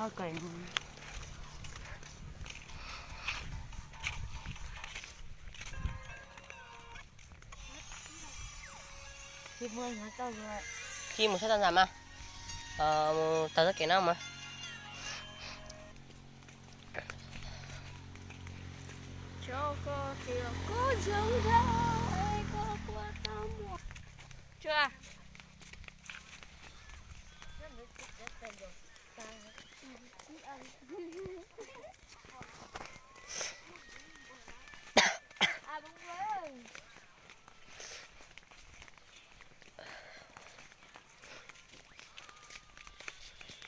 Okay. Chị mua nó tao rồi. Chị một số giảm à? Tao rất cái nào mà? Cho cô thì cô dấu ra cô qua tao mua. Chưa à? À bông ơi.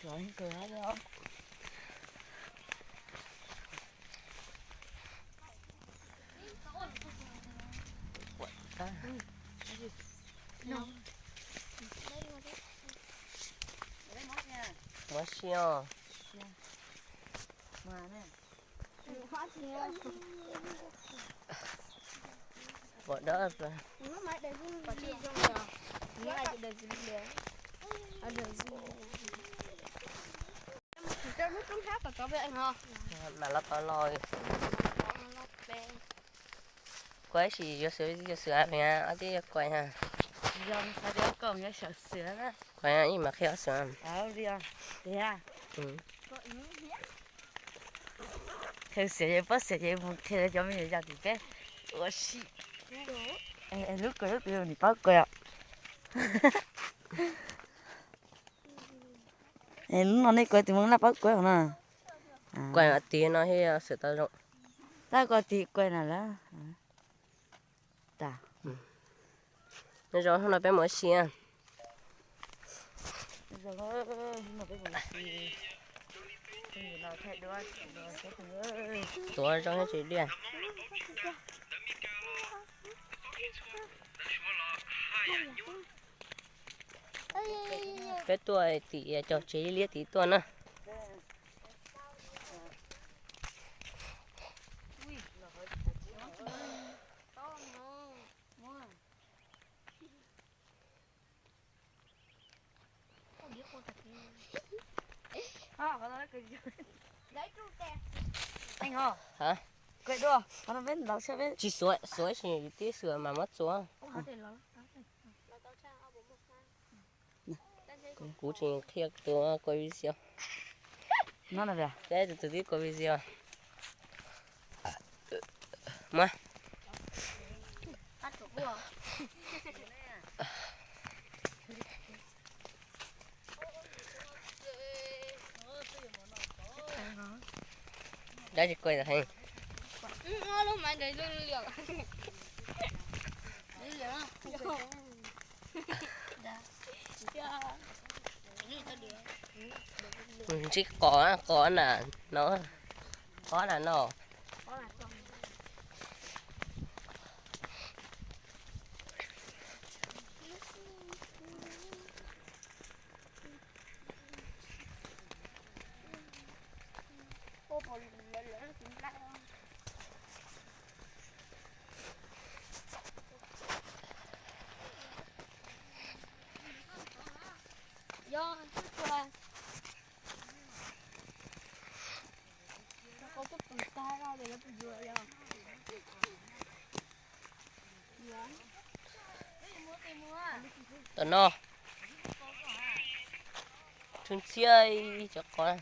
Rồi cười hết rồi. Quá siêu. Mà nè. Bỏ đỡ rồi. Nó mãi để dưng có chuyện trong rồi. Nó lại để dưng liền. Ở để dưng. Cho nước trong hát và có vậy hả? Mà lót to lòi. Quay chỉ cho sữa nha, ở đây quay ha. Dòng sao đéo còn cái sợ sữa đó. Quay ha, nhưng mà khi ở sữa. Đi à. Đi à. Ừ. Theo sữa vậy bắt sữa vậy một khi cho mình ra thì bé. Ủa xí. Lúc cười lúc yêu thì bắt cười ạ. Lúc nó này cười thì muốn là bắt cười hả nè. Quay ở tí nó hay sữa tao rộng. Ta có tí cười nào đó. Ta. Nó rõ hơn là bé mới xìa. Rồi nó bé mới xìa. Nó thay đôi Tôi trong cái chuyện đi à. Cái tuổi thì cho chế liệt tí tuần á. anh hả? Hả? Cười đùa, nó bên đó sẽ bên. Chỉ suối chỉ tí sữa mà mất xuống. Cú chỉ khi tôi coi video. Nó là về. Đây từ tí coi video. Mà. Đây thì coi là hay. Nó mãi để luôn liều. Đi liều á. Chỉ có là nó có là nó. Do qua có chút phần tay ra để nó vừa ra. Tao nó. Chúng chơi cho con.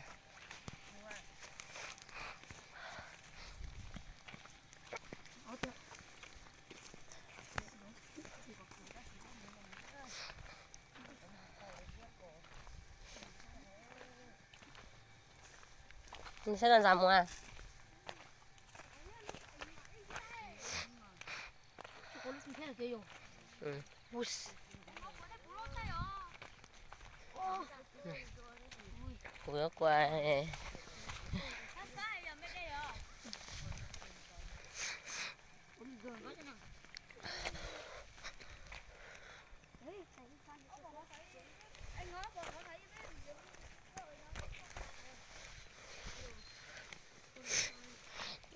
Mình sẽ làm giảm à? Ừ. Bữa qua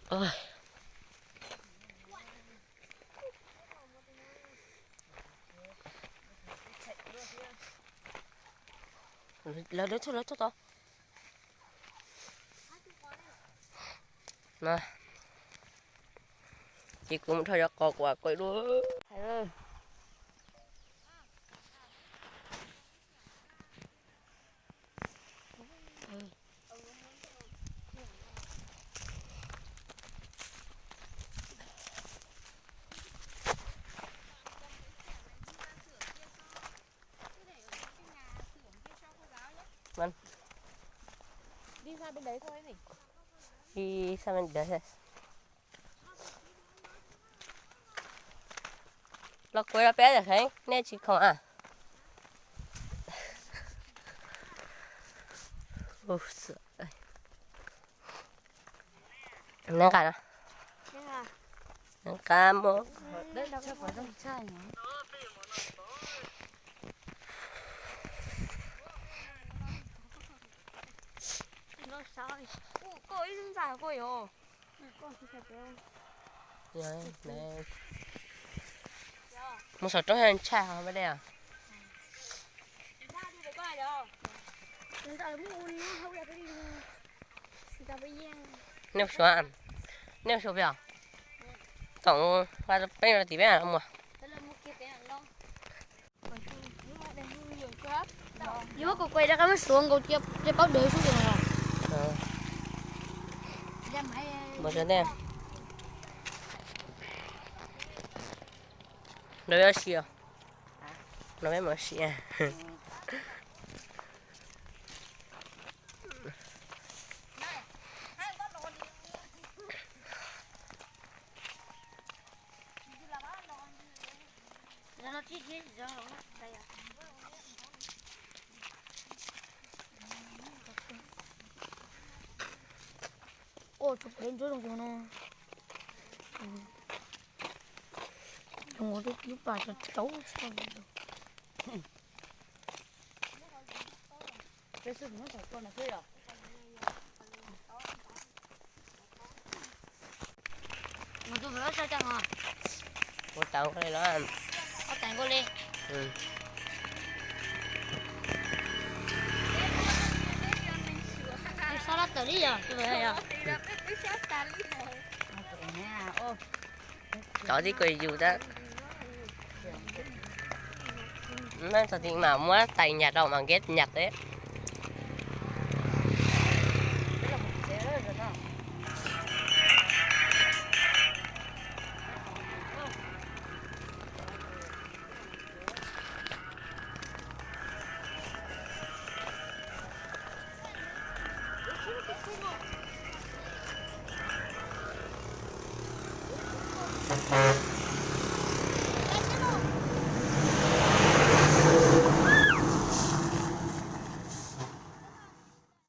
ôi lấy thôi to nè chị cũng thôi cho cò quả quậy đuôi thầy ơi Đi ra bên đấy thôi này. đi sang bên đấy thôi nó quay ra bé được thấy nè chị không à ôi sợ nè cả nè nè cả một đấy chắc phải đông trai nhỉ. Nó sao? Có ít dân dài quá rồi. Con thì thật đấy. rồi nè một số chỗ hơn cha không phải đây à Chúng ta muốn uống nó không ra cái đi. Chúng ta phải giang. nếu số ăn nếu số biểu tổng qua bên là tí bé không à Thế là một kia cái ăn đâu. Nếu cô quay ra cái xuống cô chưa có để xuống rồi. một số đây nó bé xìa nó bé mà xìa Nó chỉ rồi đây à. Ôi chụp lên chỗ đồng nó. Đồng hồ giúp bà cho cháu sao cái sự nó phải con là thế à mà tôi phải sao chẳng à. một tàu cái nó ăn Có tặng cô lên. ừ. Sao nó tới đi à? Tôi về à? ô chó gì cười dù đó nó thật thì mà muốn tay nhặt đâu mà ghét nhặt đấy